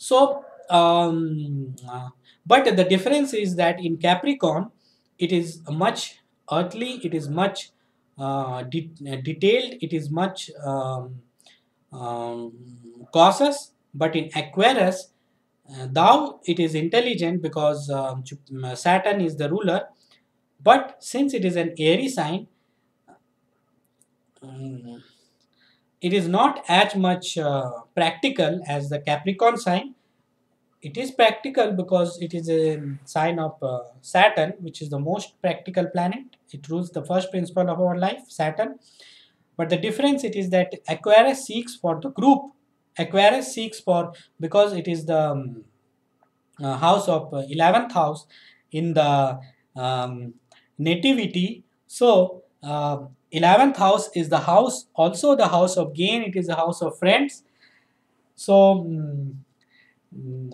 So, but the difference is that in Capricorn, it is much earthly, it is much detailed, it is much cautious. But in Aquarius, thou it is intelligent because Saturn is the ruler. But since it is an airy sign, um, it is not as much practical as the Capricorn sign. It is practical because it is a sign of Saturn, which is the most practical planet. It rules the first principle of our life, Saturn. But the difference it is that Aquarius seeks for the group. Aquarius seeks for, because it is the house of 11th house in the um, nativity. So 11th house is the house, also the house of gain. It is the house of friends. So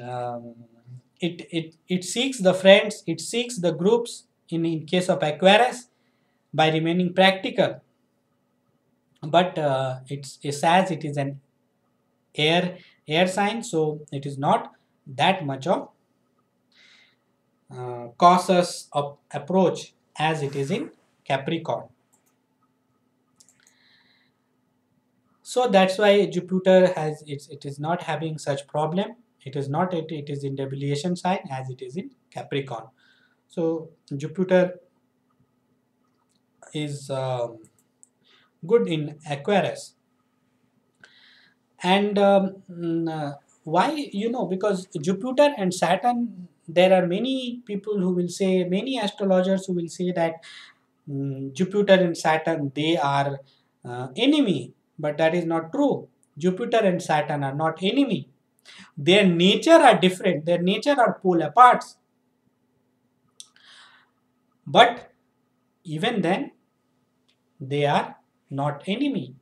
um, it seeks the friends, it seeks the groups in case of Aquarius by remaining practical. But it's as it is an air air sign, so it is not that much of cautious of approach as it is in Capricorn. So that's why Jupiter has it is not having such problem. It is not it is in deviation sign as it is in Capricorn. So Jupiter is good in Aquarius. And why, because Jupiter and Saturn, there are many people who will say, many astrologers who will say that Jupiter and Saturn, they are enemy, but that is not true. Jupiter and Saturn are not enemy. Their nature are different, their nature are polar parts. But even then, they are not enemy.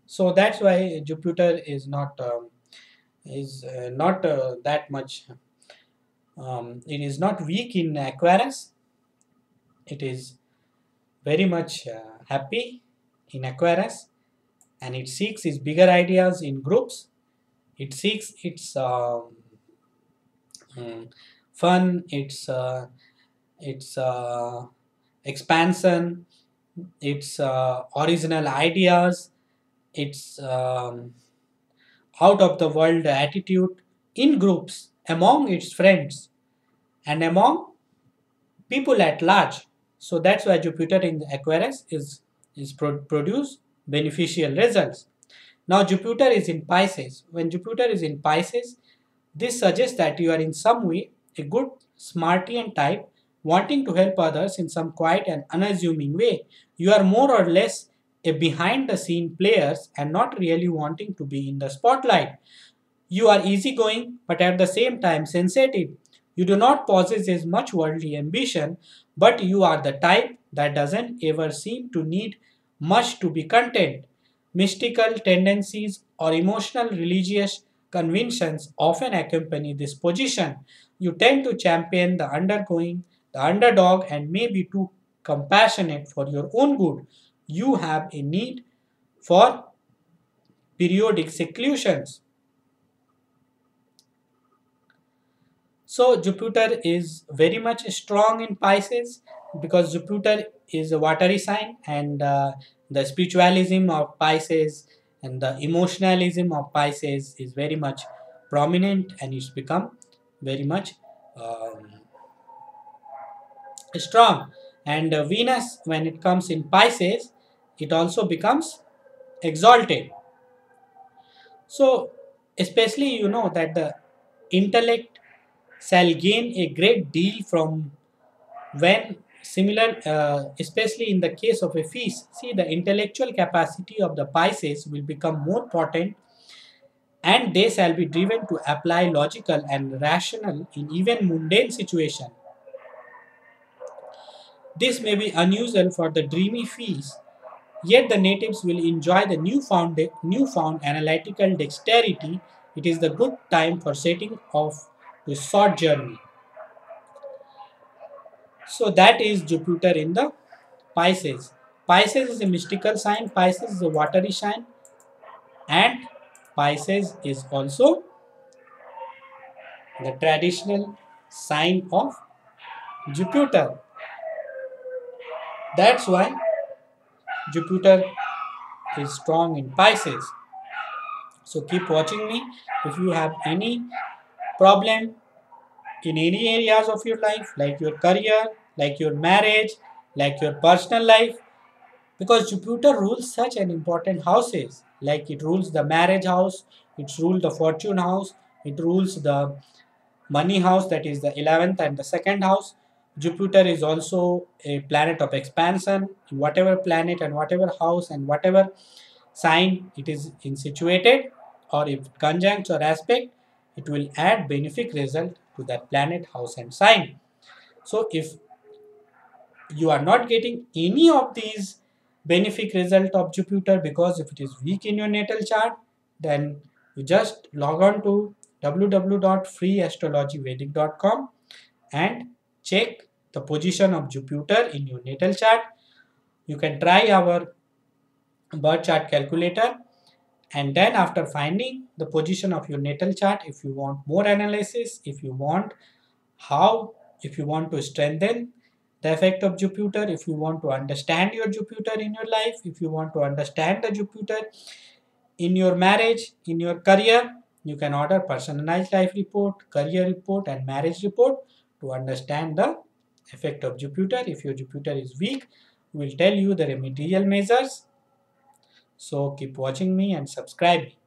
So that's why Jupiter is not that much. It is not weak in Aquarius. It is very much happy in Aquarius, and it seeks its bigger ideas in groups. It seeks its fun, its expansion, its original ideas, its out of the world attitude in groups, among its friends, and among people at large. So that's why Jupiter in the Aquarius is produce beneficial results. Now Jupiter is in Pisces. When Jupiter is in Pisces, this suggests that you are in some way a good Smartian type, wanting to help others in some quiet and unassuming way. You are more or less a behind the scene players and not really wanting to be in the spotlight. You are easygoing but at the same time sensitive. You do not possess as much worldly ambition, but you are the type that doesn't ever seem to need much to be content. Mystical tendencies or emotional religious convictions often accompany this position. You tend to champion the underdog, and may be too compassionate for your own good. You have a need for periodic seclusions. So Jupiter is very much strong in Pisces because Jupiter is a watery sign, and the spiritualism of Pisces and the emotionalism of Pisces is very much prominent, and it's become very much um, strong. And Venus, when it comes in Pisces, it also becomes exalted. So especially that the intellect shall gain a great deal from when similar, especially in the case of a fish. See, the intellectual capacity of the Pisces will become more potent, and they shall be driven to apply logical and rational in even mundane situation. This may be unusual for the dreamy fish, yet the natives will enjoy the newfound analytical dexterity. It is the good time for setting off to short journey. So that is Jupiter in the Pisces. Pisces is a mystical sign, Pisces is a watery sign, and Pisces is also the traditional sign of Jupiter. That's why Jupiter is strong in Pisces. So keep watching me. If you have any problem in any areas of your life, like your career, like your marriage, like your personal life, because Jupiter rules such an important houses, like it rules the marriage house, it rules the fortune house, it rules the money house, that is the 11th and the second house. Jupiter is also a planet of expansion. Whatever planet and whatever house and whatever sign it is in situated, or if conjunct or aspect, it will add benefic result to that planet, house and sign. So if you are not getting any of these benefic result of Jupiter, because if it is weak in your natal chart, then you just log on to www.freeastrologywedic.com and check the position of Jupiter in your natal chart. You can try our birth chart calculator, and then after finding the position of your natal chart, if you want more analysis, if you want how, if you want to strengthen the effect of Jupiter, if you want to understand your Jupiter in your life, if you want to understand the Jupiter in your marriage, in your career, you can order personalized life report, career report, and marriage report to understand the effect of Jupiter. If your Jupiter is weak, we will tell you the remedial measures. So keep watching me and subscribe me.